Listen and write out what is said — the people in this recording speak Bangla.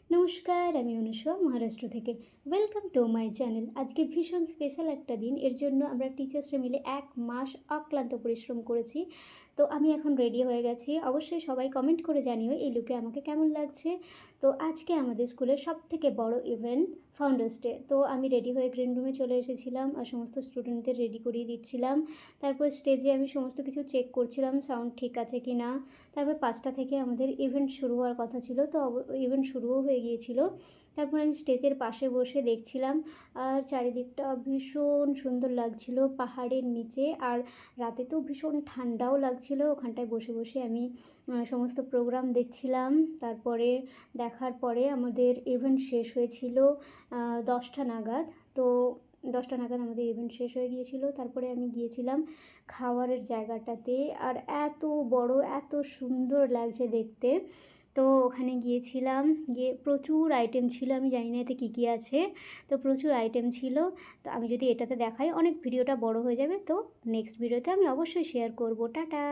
নমস্কার, আমি অনুষা মহারাষ্ট্র থেকে। Welcome to my channel. আজকে ভীষণ স্পেশাল একটা দিন। এর জন্য আমরা টিচার্সরা মিলে ১ মাস অক্লান্ত পরিশ্রম করেছি। তো আমি এখন রেডি হয়ে গেছি। অবশ্যই সবাই কমেন্ট করে জানিও এই লুকে আমাকে কেমন লাগছে। তো আজকে আমাদের স্কুলের সবথেকে বড় ইভেন্ট ফাউন্ডার্স ডে। তো আমি রেডি হয়ে গ্রিন রুমে চলে এসেছিলাম আর সমস্ত স্টুডেন্টদের রেডি করিয়ে দিচ্ছিলাম। তারপর স্টেজে আমি সমস্ত কিছু চেক করছিলাম সাউন্ড ঠিক আছে কি না। তারপর ৫টা থেকে আমাদের ইভেন্ট শুরু হওয়ার কথা ছিল, তো ইভেন্ট শুরুও হয়ে গিয়েছিল। তারপর আমি স্টেজের পাশে বসে দেখছিলাম আর চারিদিকটা ভীষণ সুন্দর লাগছিল পাহাড়ের নিচে। আর রাতে তো ভীষণ ঠান্ডাও লাগছিল। ওখানটায় বসে বসে আমি সমস্ত প্রোগ্রাম দেখছিলাম। তারপরে দেখার পরে আমাদের ইভেন্ট শেষ হয়েছিল 10টা নাগাদ। তো 10টা নাগাদ আমাদের ইভেন্ট শেষ হয়ে গিয়েছিল। তারপরে আমি গিয়েছিলাম খাওয়ারের জায়গাটাতে। আর এত বড়, এত সুন্দর লাগছে দেখতে। তো ওখানে গিয়েছিলাম, গিয়ে প্রচুর আইটেম ছিল। আমি জানি না এতে কী কী আছে। তো প্রচুর আইটেম ছিল। তো আমি যদি এটাতে দেখাই অনেক ভিডিওটা বড় হয়ে যাবে। তো নেক্সট ভিডিওতে আমি অবশ্যই শেয়ার করব। টাটা।